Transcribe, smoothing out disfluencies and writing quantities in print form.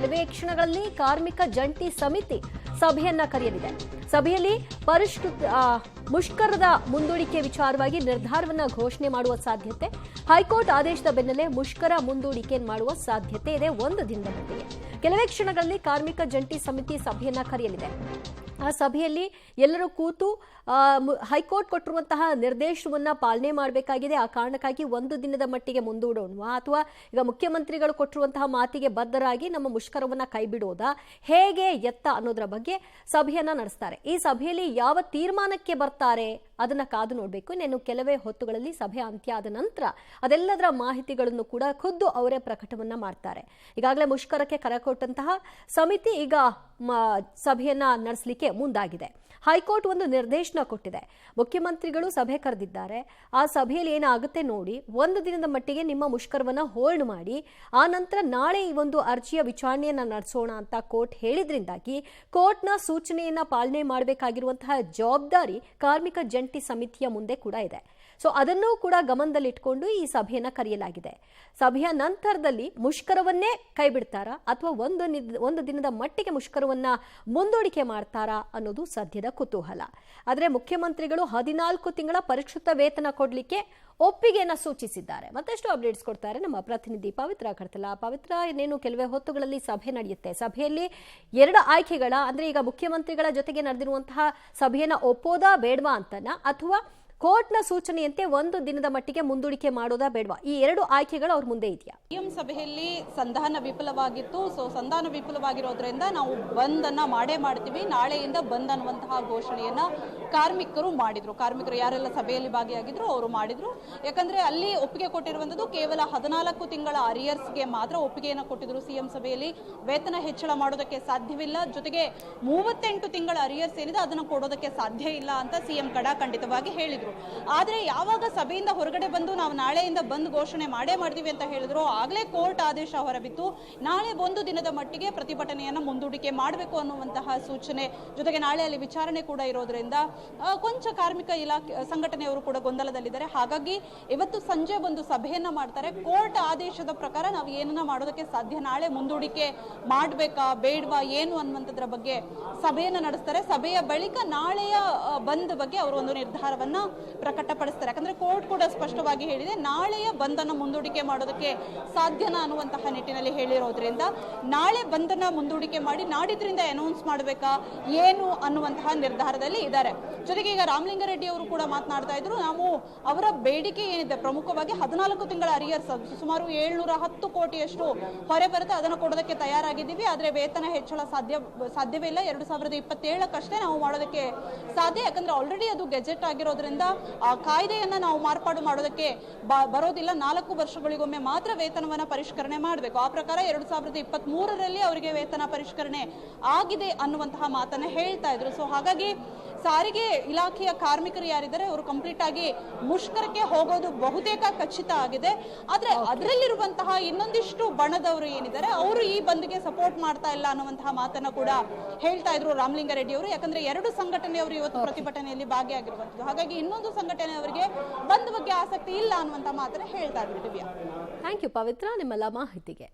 ಕೆಲವೇ ಕ್ಷಣಗಳಲ್ಲಿ ಕಾರ್ಮಿಕ ಜಂಟಿ ಸಮಿತಿ ಸಭೆಯನ್ನ ಕರೆಯಲಿದೆ. ಸಭೆಯಲ್ಲಿ ಮುಷ್ಕರದ ಮುಂದೂಡಿಕೆ ವಿಚಾರವಾಗಿ ನಿರ್ಧಾರವನ್ನ ಘೋಷಣೆ ಮಾಡುವ ಸಾಧ್ಯತೆ, ಹೈಕೋರ್ಟ್ ಆದೇಶದ ಬೆನ್ನಲ್ಲೇ ಮುಷ್ಕರ ಮುಂದೂಡಿಕೆ ಮಾಡುವ ಸಾಧ್ಯತೆ ಇದೆ. ಒಂದು ದಿನದ ಮಟ್ಟಿಗೆ ಕೆಲವೇ ಕ್ಷಣಗಳಲ್ಲಿ ಕಾರ್ಮಿಕ ಜಂಟಿ ಸಮಿತಿ ಸಭೆಯನ್ನ ಕರೆಯಲಿದೆ. ಆ ಸಭೆಯಲ್ಲಿ ಎಲ್ಲರೂ ಕೂತು ಹೈಕೋರ್ಟ್ ಕೊಟ್ಟಿರುವಂತಹ ನಿರ್ದೇಶನವನ್ನ ಪಾಲನೆ ಮಾಡಬೇಕಾಗಿದೆ. ಆ ಕಾರಣಕ್ಕಾಗಿ ಒಂದು ದಿನದ ಮಟ್ಟಿಗೆ ಮುಂದೂಡೋಣ ಅಥವಾ ಈಗ ಮುಖ್ಯಮಂತ್ರಿಗಳು ಕೊಟ್ಟಿರುವಂತಹ ಮಾತಿಗೆ ಬದ್ಧರಾಗಿ ನಮ್ಮ ಮುಷ್ಕರವನ್ನ ಕೈಬಿಡೋದಾ, ಹೇಗೆ ಎತ್ತ ಅನ್ನೋದರ ಬಗ್ಗೆ ಸಭೆಯನ್ನ ನಡೆಸ್ತಾರೆ. ಈ ಸಭೆಯಲ್ಲಿ ಯಾವ ತೀರ್ಮಾನಕ್ಕೆ ಬರ್ತಾರೆ ಅದನ್ನ ಕಾದು ನೋಡಬೇಕು. ಇನ್ನೇನು ಕೆಲವೇ ಹೊತ್ತುಗಳಲ್ಲಿ ಸಭೆ ಅಂತ್ಯ ಆದ ನಂತರ ಅದೆಲ್ಲದರ ಮಾಹಿತಿಗಳನ್ನು ಕೂಡ ಖುದ್ದು ಅವರೇ ಪ್ರಕಟವನ್ನ ಮಾಡ್ತಾರೆ. ಈಗಾಗಲೇ ಮುಷ್ಕರಕ್ಕೆ ಕರೆ ಕೊಟ್ಟಂತಹ ಸಮಿತಿ ಈಗ ಸಭೆಯನ್ನ ನಡೆಸಲಿಕ್ಕೆ ಮುಂದಾಗಿದೆ. ಹೈಕೋರ್ಟ್ ಒಂದು ನಿರ್ದೇಶನ ಕೊಟ್ಟಿದೆ. ಮುಖ್ಯಮಂತ್ರಿಗಳು ಸಭೆ ಕರೆದಿದ್ದಾರೆ. ಆ ಸಭೆಯಲ್ಲಿ ಏನಾಗುತ್ತೆ ನೋಡಿ, ಒಂದು ದಿನದ ಮಟ್ಟಿಗೆ ನಿಮ್ಮ ಮುಷ್ಕರವನ್ನ ಹೋಲ್ಡ್ ಮಾಡಿ, ಆ ನಂತರ ನಾಳೆ ಈ ಒಂದು ಅರ್ಜಿಯ ವಿಚಾರಣೆಯನ್ನ ನಡೆಸೋಣ ಅಂತ ಕೋರ್ಟ್ ಹೇಳಿದ್ರಿಂದಾಗಿ ಕೋರ್ಟ್ನ ಸೂಚನೆಯನ್ನ ಪಾಲನೆ ಮಾಡಬೇಕಾಗಿರುವಂತಹ ಜವಾಬ್ದಾರಿ ಕಾರ್ಮಿಕ ಜಂಟಿ ಸಮಿತಿಯ ಮುಂದೆ ಕೂಡ ಇದೆ. ಸೊ ಅದನ್ನೂ ಕೂಡ ಗಮನದಲ್ಲಿಟ್ಕೊಂಡು ಈ ಸಭೆಯನ್ನ ಕರೆಯಲಾಗಿದೆ. ಸಭೆಯ ನಂತರದಲ್ಲಿ ಮುಷ್ಕರವನ್ನೇ ಕೈಬಿಡ್ತಾರಾ ಅಥವಾ ಒಂದು ದಿನದ ಮಟ್ಟಿಗೆ ಮುಷ್ಕರವನ್ನ ಮುಂದೂಡಿಕೆ ಮಾಡ್ತಾರಾ ಅನ್ನೋದು ಸದ್ಯದ ಕುತೂಹಲ. ಆದರೆ ಮುಖ್ಯಮಂತ್ರಿಗಳು 14 ತಿಂಗಳ ಪರಿಷ್ಕೃತ ವೇತನ ಕೊಡ್ಲಿಕ್ಕೆ ಒಪ್ಪಿಗೆಯನ್ನ ಸೂಚಿಸಿದ್ದಾರೆ. ಮತ್ತಷ್ಟು ಅಪ್ಡೇಟ್ಸ್ ಕೊಡ್ತಾರೆ ನಮ್ಮ ಪ್ರತಿನಿಧಿ ಪವಿತ್ರ ಕಡ್ತಲ. ಪವಿತ್ರ, ಇನ್ನೇನು ಕೆಲವೇ ಹೊತ್ತುಗಳಲ್ಲಿ ಸಭೆ ನಡೆಯುತ್ತೆ. ಸಭೆಯಲ್ಲಿ 2 ಆಯ್ಕೆಗಳ ಅಂದ್ರೆ ಈಗ ಮುಖ್ಯಮಂತ್ರಿಗಳ ಜೊತೆಗೆ ನಡೆದಿರುವಂತಹ ಸಭೆಯನ್ನ ಒಪ್ಪೋದಾ ಬೇಡವಾ ಅಂತನಾ ಅಥವಾ ಕೋರ್ಟ್ನ ಸೂಚನೆಯಂತೆ ಒಂದು ದಿನದ ಮಟ್ಟಿಗೆ ಮುಂದೂಡಿಕೆ ಮಾಡೋದಾ ಬೇಡವಾ, ಈ 2 ಆಯ್ಕೆಗಳು ಅವ್ರ ಮುಂದೆ ಇದೆಯಾ? ಸಿಎಂ ಸಭೆಯಲ್ಲಿ ಸಂಧಾನ ವಿಫಲವಾಗಿತ್ತು. ಸೊ ಸಂಧಾನ ವಿಫಲವಾಗಿರೋದ್ರಿಂದ ನಾವು ಬಂದ್ ಅನ್ನ ಮಾಡ್ತೀವಿ, ನಾಳೆಯಿಂದ ಬಂದ್ ಅನ್ನುವಂತಹ ಘೋಷಣೆಯನ್ನ ಕಾರ್ಮಿಕರು ಯಾರೆಲ್ಲ ಸಭೆಯಲ್ಲಿ ಭಾಗಿಯಾಗಿದ್ರು ಅವರು ಮಾಡಿದ್ರು. ಯಾಕಂದ್ರೆ ಅಲ್ಲಿ ಒಪ್ಪಿಗೆ ಕೊಟ್ಟಿರುವಂತದ್ದು ಕೇವಲ 14 ತಿಂಗಳ ಅರಿಯರ್ಸ್ಗೆ ಮಾತ್ರ ಒಪ್ಪಿಗೆಯನ್ನು ಕೊಟ್ಟಿದ್ರು. ಸಿಎಂ ಸಭೆಯಲ್ಲಿ ವೇತನ ಹೆಚ್ಚಳ ಮಾಡೋದಕ್ಕೆ ಸಾಧ್ಯವಿಲ್ಲ, ಜೊತೆಗೆ 38 ತಿಂಗಳ ಅರಿಯರ್ಸ್ ಏನಿದೆ ಅದನ್ನು ಕೊಡೋದಕ್ಕೆ ಸಾಧ್ಯ ಇಲ್ಲ ಅಂತ ಸಿಎಂ ಖಂಡಿತವಾಗಿ ಹೇಳಿದ್ರು. ಆದ್ರೆ ಯಾವಾಗ ಸಭೆಯಿಂದ ಹೊರಗಡೆ ಬಂದು ನಾವು ನಾಳೆಯಿಂದ ಬಂದ್ ಘೋಷಣೆ ಮಾಡ್ತೀವಿ ಅಂತ ಹೇಳಿದ್ರು, ಆಗ್ಲೇ ಕೋರ್ಟ್ ಆದೇಶ ಹೊರಬಿತ್ತು, ನಾಳೆ ಒಂದು ದಿನದ ಮಟ್ಟಿಗೆ ಪ್ರತಿಭಟನೆಯನ್ನ ಮುಂದೂಡಿಕೆ ಮಾಡಬೇಕು ಅನ್ನುವಂತಹ ಸೂಚನೆ, ಜೊತೆಗೆ ನಾಳೆ ಅಲ್ಲಿ ವಿಚಾರಣೆ ಕೂಡ ಇರೋದ್ರಿಂದ ಕೊಂಚ ಕಾರ್ಮಿಕ ಇಲಾಖೆ ಸಂಘಟನೆಯವರು ಕೂಡ ಗೊಂದಲದಲ್ಲಿದ್ದಾರೆ. ಹಾಗಾಗಿ ಇವತ್ತು ಸಂಜೆ ಒಂದು ಸಭೆಯನ್ನ ಮಾಡ್ತಾರೆ. ಕೋರ್ಟ್ ಆದೇಶದ ಪ್ರಕಾರ ನಾವು ಏನನ್ನ ಮಾಡೋದಕ್ಕೆ ಸಾಧ್ಯ, ನಾಳೆ ಮುಂದೂಡಿಕೆ ಮಾಡ್ಬೇಕಾ ಬೇಡವಾ ಏನು ಅನ್ನುವಂಥದ್ರ ಬಗ್ಗೆ ಸಭೆಯನ್ನ ನಡೆಸ್ತಾರೆ. ಸಭೆಯ ಬಳಿಕ ನಾಳೆಯ ಬಂದ್ ಬಗ್ಗೆ ಅವರು ಒಂದು ನಿರ್ಧಾರವನ್ನ ಪ್ರಕಟಪಡಿಸ್ತಾರೆ. ಯಾಕಂದ್ರೆ ಕೋರ್ಟ್ ಕೂಡ ಸ್ಪಷ್ಟವಾಗಿ ಹೇಳಿದೆ, ನಾಳೆಯ ಬಂದನ್ನ ಮುಂದೂಡಿಕೆ ಮಾಡೋದಕ್ಕೆ ಸಾಧ್ಯನಾ ಅನ್ನುವಂತಹ ನಿಟ್ಟಿನಲ್ಲಿ ಹೇಳಿರೋದ್ರಿಂದ ನಾಳೆ ಬಂದನ್ನ ಮುಂದೂಡಿಕೆ ಮಾಡಿ ನಾಡಿದ್ರಿಂದ ಅನೌನ್ಸ್ ಮಾಡಬೇಕಾ ಏನು ಅನ್ನುವಂತಹ ನಿರ್ಧಾರದಲ್ಲಿ ಇದ್ದಾರೆ. ಜೊತೆಗೆ ಈಗ ರಾಮಲಿಂಗಾರೆಡ್ಡಿ ಅವರು ಕೂಡ ಮಾತನಾಡ್ತಾ ಇದ್ರು, ನಾವು ಅವರ ಬೇಡಿಕೆ ಏನಿದೆ ಪ್ರಮುಖವಾಗಿ 14 ತಿಂಗಳ ಅರಿಯರ್ಸ್ ಸುಮಾರು 710 ಕೋಟಿಯಷ್ಟು ಹೊರೆ ಬರುತ್ತೆ, ಅದನ್ನು ಕೊಡೋದಕ್ಕೆ ತಯಾರಾಗಿದ್ದೀವಿ. ಆದ್ರೆ ವೇತನ ಹೆಚ್ಚಳ ಸಾಧ್ಯವೇ ಇಲ್ಲ. 2027 ನಾವು ಮಾಡೋದಕ್ಕೆ ಸಾಧ್ಯ. ಯಾಕಂದ್ರೆ ಆಲ್ರೆಡಿ ಅದು ಗೆಜೆಟ್ ಆಗಿರೋದ್ರಿಂದ ಆ ಕಾಯ್ದೆಯನ್ನ ನಾವು ಮಾರ್ಪಾಡು ಮಾಡೋದಕ್ಕೆ ಬರೋದಿಲ್ಲ. 4 ವರ್ಷಗಳಿಗೊಮ್ಮೆ ಮಾತ್ರ ವೇತನವನ್ನ ಪರಿಷ್ಕರಣೆ ಮಾಡಬೇಕು. ಆ ಪ್ರಕಾರ 2023ರಲ್ಲಿ ಅವರಿಗೆ ವೇತನ ಪರಿಷ್ಕರಣೆ ಆಗಿದೆ ಅನ್ನುವಂತಹ ಮಾತನ್ನ ಹೇಳ್ತಾ ಇದ್ರು. ಸೊ ಹಾಗಾಗಿ ಸಾರಿಗೆ ಇಲಾಖೆಯ ಕಾರ್ಮಿಕರು ಯಾರಿದ್ದಾರೆ ಅವರು ಕಂಪ್ಲೀಟ್ ಆಗಿ ಮುಷ್ಕರಕ್ಕೆ ಹೋಗೋದು ಬಹುತೇಕ ಖಚಿತ ಆಗಿದೆ. ಆದ್ರೆ ಅದರಲ್ಲಿರುವಂತಹ ಇನ್ನೊಂದಿಷ್ಟು ಬಣದವರು ಏನಿದ್ದಾರೆ ಅವರು ಈ ಬಂದ್ಗೆ ಸಪೋರ್ಟ್ ಮಾಡ್ತಾ ಇಲ್ಲ ಅನ್ನುವಂತಹ ಮಾತನ್ನ ಕೂಡ ಹೇಳ್ತಾ ಇದ್ರು ರಾಮಲಿಂಗಾರೆಡ್ಡಿ ಅವರು. ಯಾಕಂದ್ರೆ 2 ಸಂಘಟನೆಯವರು ಇವತ್ತು ಪ್ರತಿಭಟನೆಯಲ್ಲಿ ಭಾಗಿಯಾಗಿರುವಂತದ್ದು. ಹಾಗಾಗಿ ಇನ್ನೊಂದು ಸಂಘಟನೆಯವರಿಗೆ ಬಂದ್ ಬಗ್ಗೆ ಆಸಕ್ತಿ ಇಲ್ಲ ಅನ್ನುವಂತ ಮಾತನ್ನ ಹೇಳ್ತಾ ಇದ್ರು. ದಿವ್ಯಾ, ಥ್ಯಾಂಕ್ ಯು ಪವಿತ್ರ ನಿಮ್ಮೆಲ್ಲ ಮಾಹಿತಿಗೆ.